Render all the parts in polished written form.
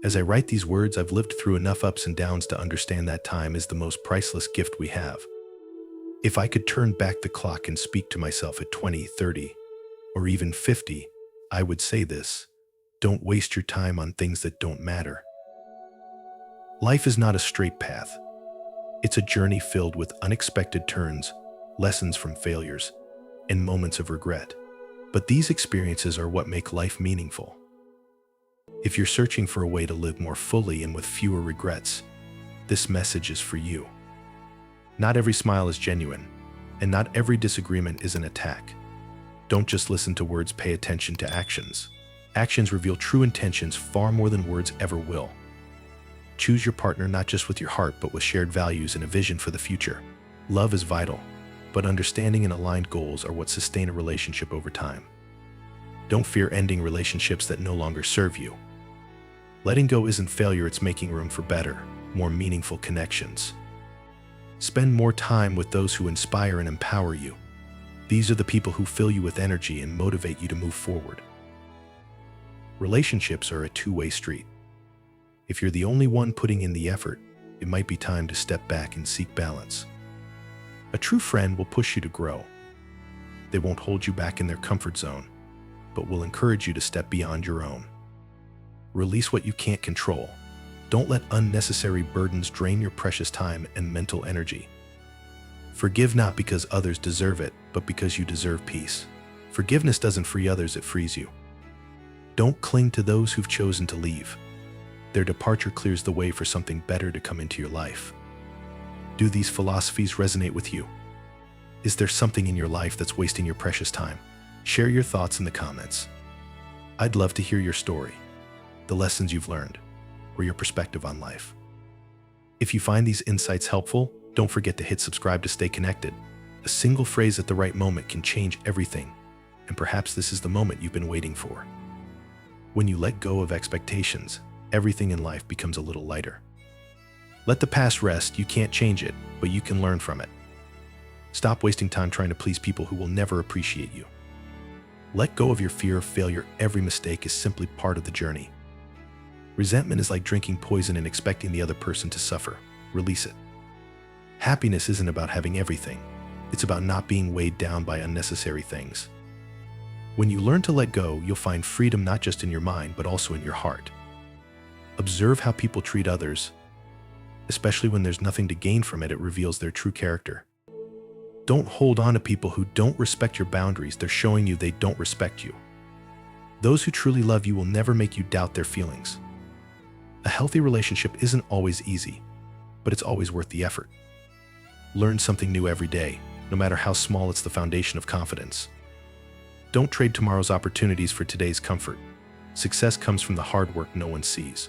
As I write these words, I've lived through enough ups and downs to understand that time is the most priceless gift we have. If I could turn back the clock and speak to myself at 20, 30, or even 50, I would say this: don't waste your time on things that don't matter. Life is not a straight path. It's a journey filled with unexpected turns, lessons from failures, and moments of regret. But these experiences are what make life meaningful. If you're searching for a way to live more fully and with fewer regrets, this message is for you. Not every smile is genuine, and not every disagreement is an attack. Don't just listen to words, pay attention to actions. Actions reveal true intentions far more than words ever will. Choose your partner not just with your heart, but with shared values and a vision for the future. Love is vital, but understanding and aligned goals are what sustain a relationship over time. Don't fear ending relationships that no longer serve you. Letting go isn't failure, it's making room for better, more meaningful connections. Spend more time with those who inspire and empower you. These are the people who fill you with energy and motivate you to move forward. Relationships are a two-way street. If you're the only one putting in the effort, it might be time to step back and seek balance. A true friend will push you to grow. They won't hold you back in their comfort zone, but will encourage you to step beyond your own. Release what you can't control. Don't let unnecessary burdens drain your precious time and mental energy. Forgive not because others deserve it, but because you deserve peace. Forgiveness doesn't free others, it frees you. Don't cling to those who've chosen to leave. Their departure clears the way for something better to come into your life. Do these philosophies resonate with you? Is there something in your life that's wasting your precious time? Share your thoughts in the comments. I'd love to hear your story, the lessons you've learned, or your perspective on life. If you find these insights helpful, don't forget to hit subscribe to stay connected. A single phrase at the right moment can change everything, and perhaps this is the moment you've been waiting for. When you let go of expectations, everything in life becomes a little lighter. Let the past rest. You can't change it, but you can learn from it. Stop wasting time trying to please people who will never appreciate you. Let go of your fear of failure. Every mistake is simply part of the journey. Resentment is like drinking poison and expecting the other person to suffer. Release it. Happiness isn't about having everything. It's about not being weighed down by unnecessary things. When you learn to let go, you'll find freedom not just in your mind, but also in your heart. Observe how people treat others. Especially when there's nothing to gain from it, it reveals their true character. Don't hold on to people who don't respect your boundaries. They're showing you they don't respect you. Those who truly love you will never make you doubt their feelings. A healthy relationship isn't always easy, but it's always worth the effort. Learn something new every day, no matter how small. It's the foundation of confidence. Don't trade tomorrow's opportunities for today's comfort. Success comes from the hard work no one sees.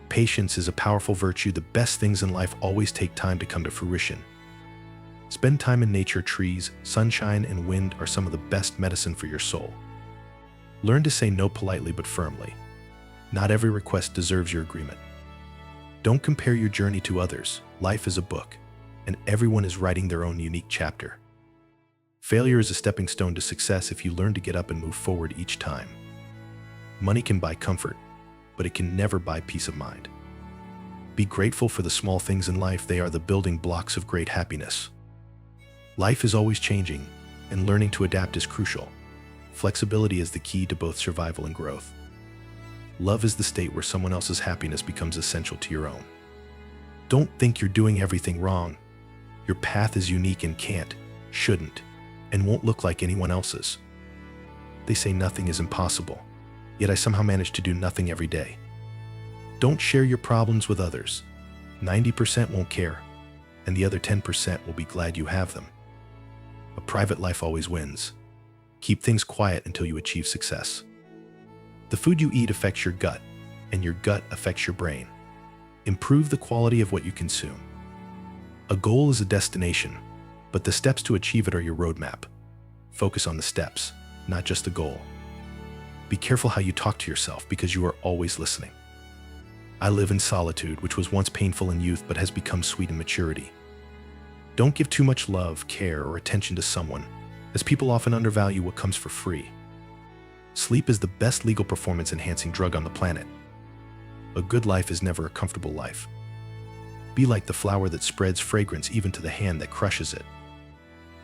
Patience is a powerful virtue. The best things in life always take time to come to fruition. Spend time in nature. Trees, sunshine, and wind are some of the best medicine for your soul. Learn to say no politely but firmly. Not every request deserves your agreement. Don't compare your journey to others. Life is a book, and everyone is writing their own unique chapter. Failure is a stepping stone to success if you learn to get up and move forward each time. Money can buy comfort, but it can never buy peace of mind. Be grateful for the small things in life. They are the building blocks of great happiness. Life is always changing, and learning to adapt is crucial. Flexibility is the key to both survival and growth. Love is the state where someone else's happiness becomes essential to your own. Don't think you're doing everything wrong. Your path is unique and can't, shouldn't, and won't look like anyone else's. They say nothing is impossible, yet I somehow manage to do nothing every day. Don't share your problems with others. 90% won't care, and the other 10% will be glad you have them. A private life always wins. Keep things quiet until you achieve success. The food you eat affects your gut, and your gut affects your brain. Improve the quality of what you consume. A goal is a destination, but the steps to achieve it are your roadmap. Focus on the steps, not just the goal. Be careful how you talk to yourself because you are always listening. I live in solitude, which was once painful in youth but has become sweet in maturity. Don't give too much love, care, or attention to someone, as people often undervalue what comes for free. Sleep is the best legal performance-enhancing drug on the planet. A good life is never a comfortable life. Be like the flower that spreads fragrance even to the hand that crushes it.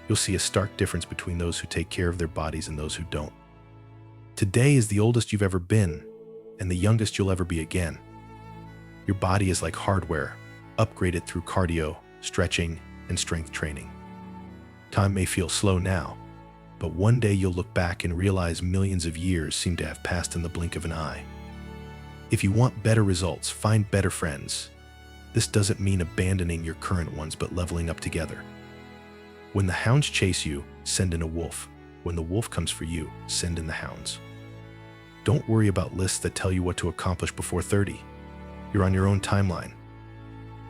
You'll see a stark difference between those who take care of their bodies and those who don't. Today is the oldest you've ever been, and the youngest you'll ever be again. Your body is like hardware, upgraded through cardio, stretching, and strength training. Time may feel slow now, but one day you'll look back and realize millions of years seem to have passed in the blink of an eye. If you want better results, find better friends. This doesn't mean abandoning your current ones, but leveling up together. When the hounds chase you, send in a wolf. When the wolf comes for you, send in the hounds. Don't worry about lists that tell you what to accomplish before 30. You're on your own timeline.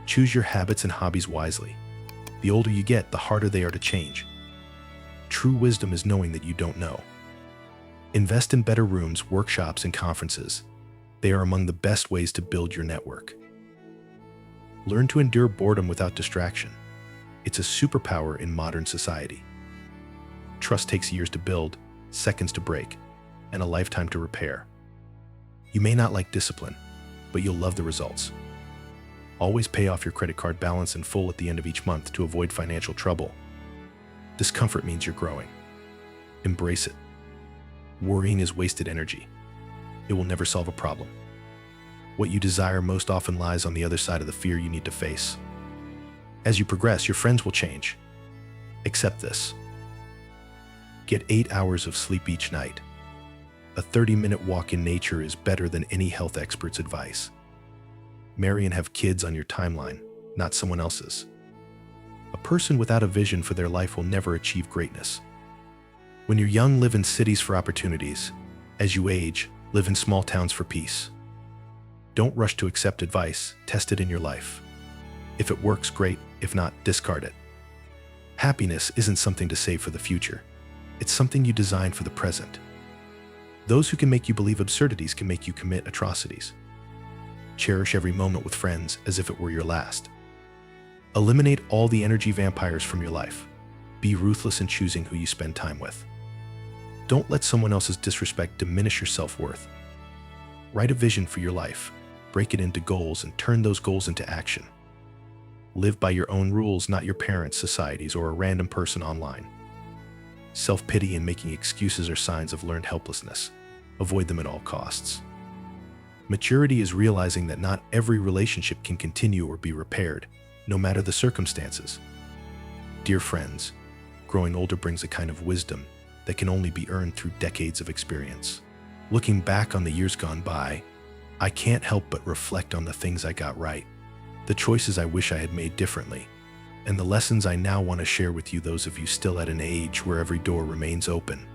Choose your habits and hobbies wisely. The older you get, the harder they are to change. True wisdom is knowing that you don't know. Invest in better rooms, workshops, and conferences. They are among the best ways to build your network. Learn to endure boredom without distraction. It's a superpower in modern society. Trust takes years to build, seconds to break, and a lifetime to repair. You may not like discipline, but you'll love the results. Always pay off your credit card balance in full at the end of each month to avoid financial trouble. Discomfort means you're growing. Embrace it. Worrying is wasted energy. It will never solve a problem. What you desire most often lies on the other side of the fear you need to face. As you progress, your friends will change. Accept this. Get 8 hours of sleep each night. A 30-minute walk in nature is better than any health expert's advice. Marry and have kids on your timeline, not someone else's. A person without a vision for their life will never achieve greatness. When you're young, live in cities for opportunities. As you age, live in small towns for peace. Don't rush to accept advice, test it in your life. If it works, great. If not, discard it. Happiness isn't something to save for the future. It's something you design for the present. Those who can make you believe absurdities can make you commit atrocities. Cherish every moment with friends as if it were your last. Eliminate all the energy vampires from your life. Be ruthless in choosing who you spend time with. Don't let someone else's disrespect diminish your self-worth. Write a vision for your life, break it into goals, and turn those goals into action. Live by your own rules, not your parents', society's, or a random person online. Self-pity and making excuses are signs of learned helplessness. Avoid them at all costs. Maturity is realizing that not every relationship can continue or be repaired, no matter the circumstances. Dear friends, growing older brings a kind of wisdom that can only be earned through decades of experience. Looking back on the years gone by, I can't help but reflect on the things I got right, the choices I wish I had made differently, and the lessons I now want to share with you, those of you still at an age where every door remains open.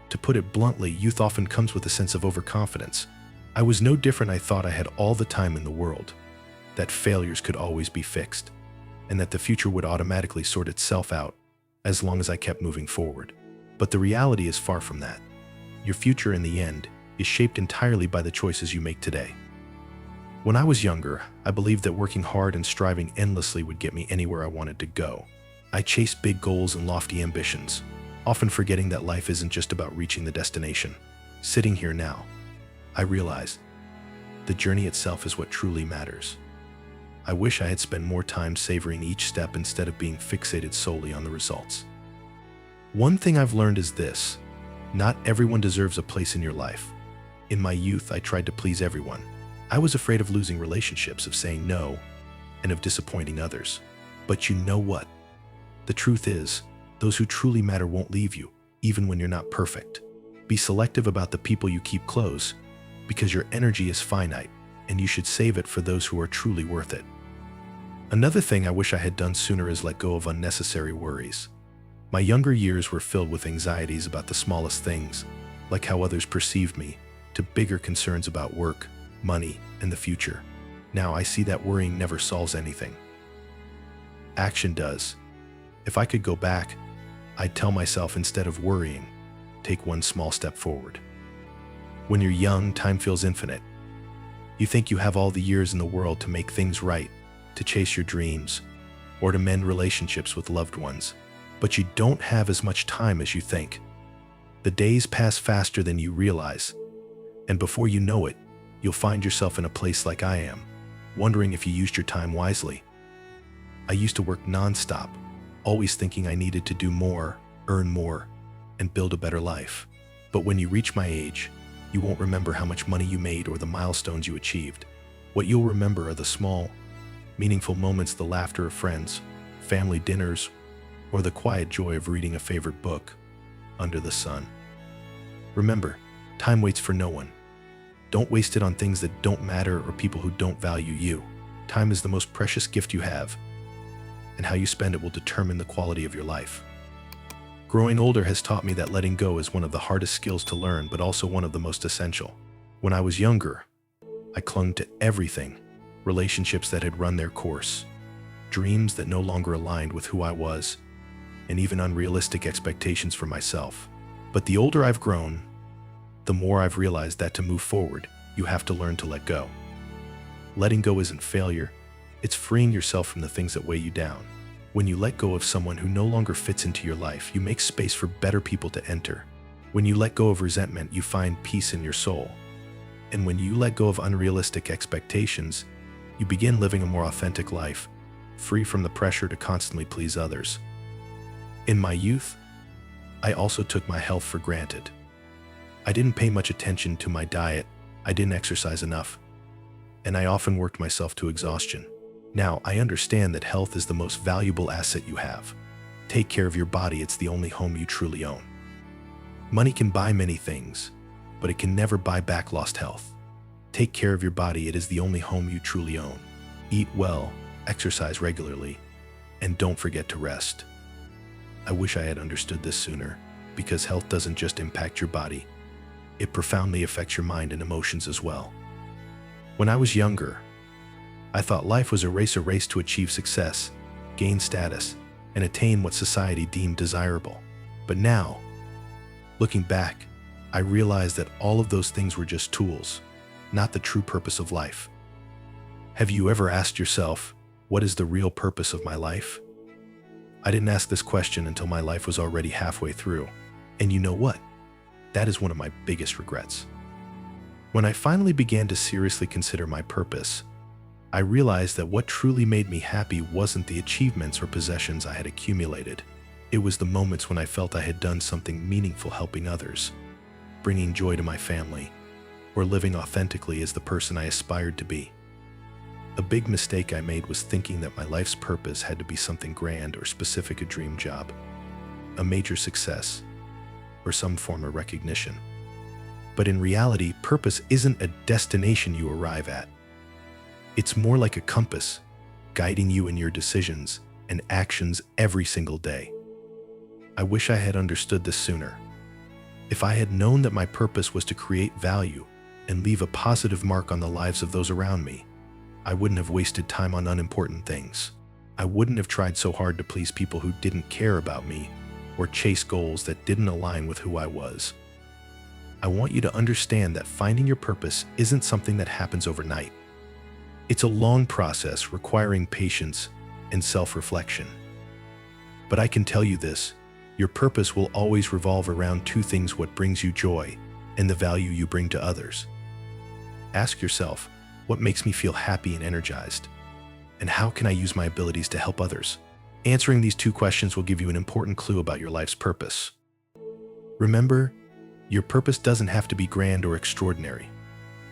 To put it bluntly, youth often comes with a sense of overconfidence. I was no different. I thought I had all the time in the world, that failures could always be fixed, and that the future would automatically sort itself out as long as I kept moving forward. But the reality is far from that. Your future, in the end, is shaped entirely by the choices you make today. When I was younger, I believed that working hard and striving endlessly would get me anywhere I wanted to go. I chased big goals and lofty ambitions, often forgetting that life isn't just about reaching the destination. Sitting here now, I realize the journey itself is what truly matters. I wish I had spent more time savoring each step instead of being fixated solely on the results. One thing I've learned is this: not everyone deserves a place in your life. In my youth, I tried to please everyone. I was afraid of losing relationships, of saying no, and of disappointing others. But you know what? The truth is, those who truly matter won't leave you, even when you're not perfect. Be selective about the people you keep close, because your energy is finite, and you should save it for those who are truly worth it. Another thing I wish I had done sooner is let go of unnecessary worries. My younger years were filled with anxieties about the smallest things, like how others perceived me, to bigger concerns about work, money, and the future. Now I see that worrying never solves anything. Action does. If I could go back, I'd tell myself, instead of worrying, take one small step forward. When you're young, time feels infinite. You think you have all the years in the world to make things right, to chase your dreams, or to mend relationships with loved ones. But you don't have as much time as you think. The days pass faster than you realize, and before you know it, you'll find yourself in a place like I am, wondering if you used your time wisely. I used to work nonstop, always thinking I needed to do more, earn more, and build a better life. But when you reach my age, you won't remember how much money you made or the milestones you achieved. What you'll remember are the small, meaningful moments, the laughter of friends, family dinners, or the quiet joy of reading a favorite book under the sun. Remember, time waits for no one. Don't waste it on things that don't matter or people who don't value you. Time is the most precious gift you have, and how you spend it will determine the quality of your life. Growing older has taught me that letting go is one of the hardest skills to learn, but also one of the most essential. When I was younger, I clung to everything, relationships that had run their course, dreams that no longer aligned with who I was, and even unrealistic expectations for myself. But the older I've grown, the more I've realized that to move forward, you have to learn to let go. Letting go isn't failure, it's freeing yourself from the things that weigh you down. When you let go of someone who no longer fits into your life, you make space for better people to enter. When you let go of resentment, you find peace in your soul. And when you let go of unrealistic expectations, you begin living a more authentic life, free from the pressure to constantly please others. In my youth, I also took my health for granted. I didn't pay much attention to my diet, I didn't exercise enough, and I often worked myself to exhaustion. Now, I understand that health is the most valuable asset you have. Take care of your body, it's the only home you truly own. Money can buy many things, but it can never buy back lost health. Take care of your body, it is the only home you truly own. Eat well, exercise regularly, and don't forget to rest. I wish I had understood this sooner, because health doesn't just impact your body, it profoundly affects your mind and emotions as well. When I was younger, I thought life was a race to achieve success, gain status, and attain what society deemed desirable. But now, looking back, I realized that all of those things were just tools, not the true purpose of life. Have you ever asked yourself, what is the real purpose of my life? I didn't ask this question until my life was already halfway through. And you know what? That is one of my biggest regrets. When I finally began to seriously consider my purpose, I realized that what truly made me happy wasn't the achievements or possessions I had accumulated. It was the moments when I felt I had done something meaningful, helping others, bringing joy to my family, or living authentically as the person I aspired to be. A big mistake I made was thinking that my life's purpose had to be something grand or specific, a dream job, a major success, or some form of recognition. But in reality, purpose isn't a destination you arrive at. It's more like a compass, guiding you in your decisions and actions every single day. I wish I had understood this sooner. If I had known that my purpose was to create value and leave a positive mark on the lives of those around me, I wouldn't have wasted time on unimportant things. I wouldn't have tried so hard to please people who didn't care about me or chase goals that didn't align with who I was. I want you to understand that finding your purpose isn't something that happens overnight. It's a long process requiring patience and self-reflection. But I can tell you this, your purpose will always revolve around two things: what brings you joy and the value you bring to others. Ask yourself, what makes me feel happy and energized? And how can I use my abilities to help others? Answering these two questions will give you an important clue about your life's purpose. Remember, your purpose doesn't have to be grand or extraordinary.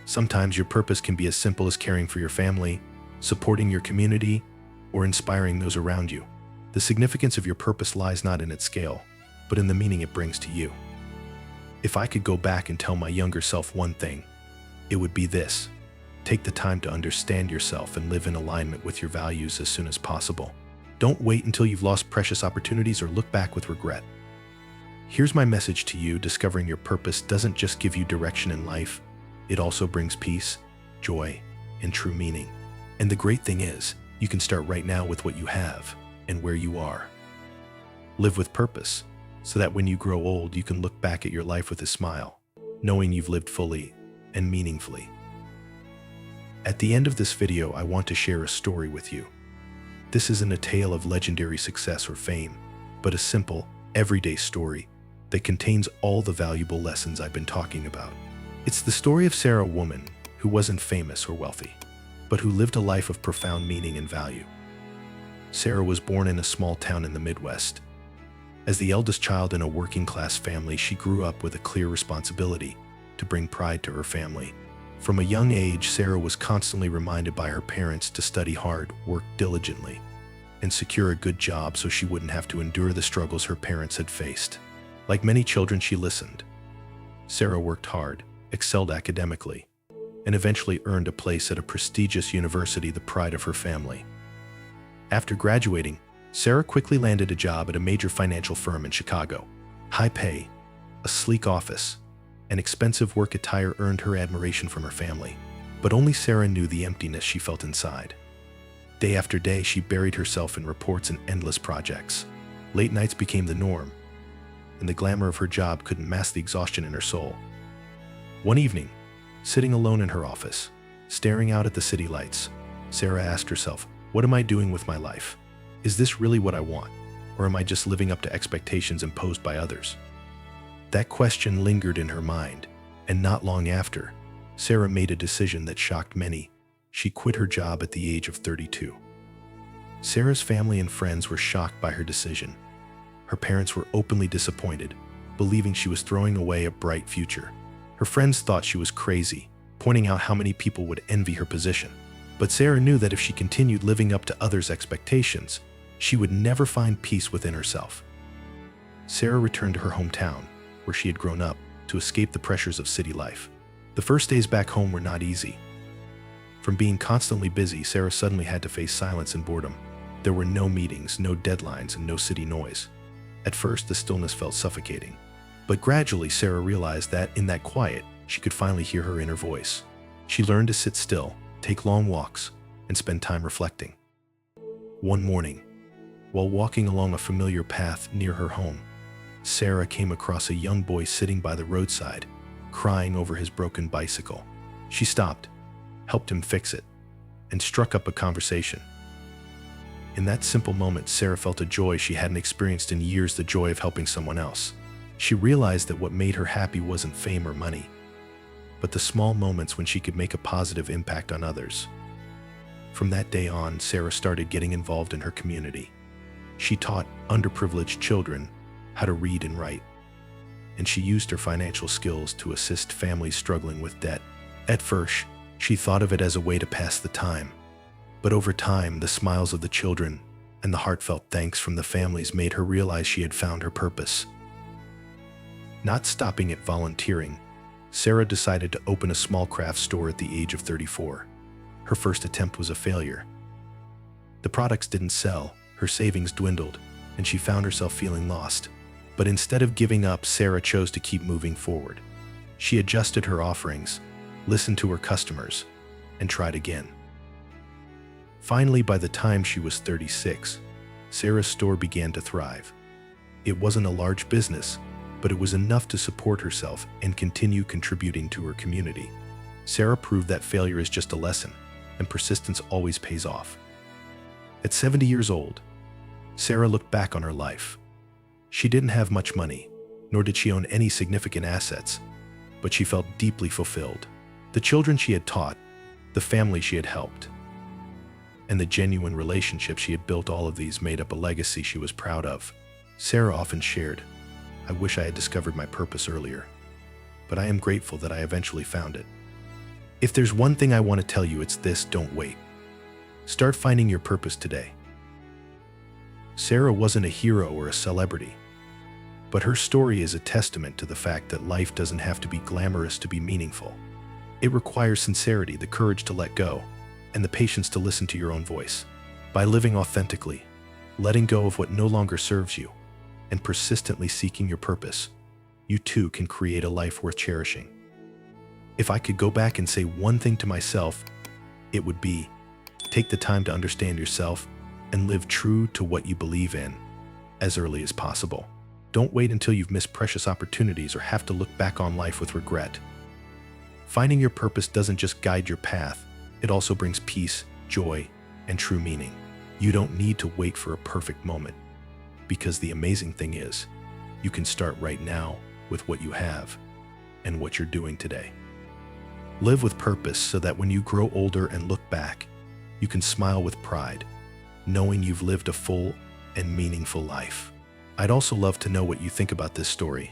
Sometimes your purpose can be as simple as caring for your family, supporting your community, or inspiring those around you. The significance of your purpose lies not in its scale, but in the meaning it brings to you. If I could go back and tell my younger self one thing, it would be this: take the time to understand yourself and live in alignment with your values as soon as possible. Don't wait until you've lost precious opportunities or look back with regret. Here's my message to you: discovering your purpose doesn't just give you direction in life, it also brings peace, joy, and true meaning. And the great thing is, you can start right now with what you have and where you are. Live with purpose, so that when you grow old, you can look back at your life with a smile, knowing you've lived fully and meaningfully. At the end of this video, I want to share a story with you. This isn't a tale of legendary success or fame, but a simple, everyday story that contains all the valuable lessons I've been talking about. It's the story of Sarah, a woman who wasn't famous or wealthy, but who lived a life of profound meaning and value. Sarah was born in a small town in the Midwest. As the eldest child in a working-class family, she grew up with a clear responsibility to bring pride to her family. From a young age, Sarah was constantly reminded by her parents to study hard, work diligently, and secure a good job so she wouldn't have to endure the struggles her parents had faced. Like many children, she listened. Sarah worked hard, excelled academically, and eventually earned a place at a prestigious university, the pride of her family. After graduating, Sarah quickly landed a job at a major financial firm in Chicago. High pay, a sleek office, and expensive work attire earned her admiration from her family, but only Sarah knew the emptiness she felt inside. Day after day, she buried herself in reports and endless projects. Late nights became the norm, and the glamour of her job couldn't mask the exhaustion in her soul. One evening, sitting alone in her office, staring out at the city lights, Sarah asked herself, "What am I doing with my life? Is this really what I want, or am I just living up to expectations imposed by others?" That question lingered in her mind, and not long after, Sarah made a decision that shocked many. She quit her job at the age of 32. Sarah's family and friends were shocked by her decision. Her parents were openly disappointed, believing she was throwing away a bright future. Her friends thought she was crazy, pointing out how many people would envy her position. But Sarah knew that if she continued living up to others' expectations, she would never find peace within herself. Sarah returned to her hometown, where she had grown up, to escape the pressures of city life. The first days back home were not easy. From being constantly busy, Sarah suddenly had to face silence and boredom. There were no meetings, no deadlines, and no city noise. At first, the stillness felt suffocating. But gradually, Sarah realized that in that quiet, she could finally hear her inner voice. She learned to sit still, take long walks, and spend time reflecting. One morning, while walking along a familiar path near her home, Sarah came across a young boy sitting by the roadside, crying over his broken bicycle. She stopped, helped him fix it, and struck up a conversation. In that simple moment, Sarah felt a joy she hadn't experienced in years, the joy of helping someone else. She realized that what made her happy wasn't fame or money, but the small moments when she could make a positive impact on others. From that day on, Sarah started getting involved in her community. She taught underprivileged children how to read and write, and she used her financial skills to assist families struggling with debt. At first, she thought of it as a way to pass the time, but over time, the smiles of the children and the heartfelt thanks from the families made her realize she had found her purpose. Not stopping at volunteering, Sarah decided to open a small craft store at the age of 34. Her first attempt was a failure. The products didn't sell, her savings dwindled, and she found herself feeling lost. But instead of giving up, Sarah chose to keep moving forward. She adjusted her offerings, listened to her customers, and tried again. Finally, by the time she was 36, Sarah's store began to thrive. It wasn't a large business, but it was enough to support herself and continue contributing to her community. Sarah proved that failure is just a lesson, and persistence always pays off. At 70 years old, Sarah looked back on her life. She didn't have much money, nor did she own any significant assets, but she felt deeply fulfilled. The children she had taught, the family she had helped, and the genuine relationships she had built, all of these made up a legacy she was proud of. Sarah often shared, "I wish I had discovered my purpose earlier, but I am grateful that I eventually found it." If there's one thing I want to tell you, it's this: don't wait. Start finding your purpose today. Sarah wasn't a hero or a celebrity, but her story is a testament to the fact that life doesn't have to be glamorous to be meaningful. It requires sincerity, the courage to let go, and the patience to listen to your own voice. By living authentically, letting go of what no longer serves you, and persistently seeking your purpose, you too can create a life worth cherishing. If I could go back and say one thing to myself, it would be, take the time to understand yourself and live true to what you believe in as early as possible. Don't wait until you've missed precious opportunities or have to look back on life with regret. Finding your purpose doesn't just guide your path, it also brings peace, joy, and true meaning. You don't need to wait for a perfect moment, because the amazing thing is, you can start right now with what you have and what you're doing today. Live with purpose so that when you grow older and look back, you can smile with pride, knowing you've lived a full and meaningful life. I'd also love to know what you think about this story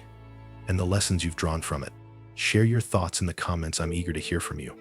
and the lessons you've drawn from it. Share your thoughts in the comments. I'm eager to hear from you.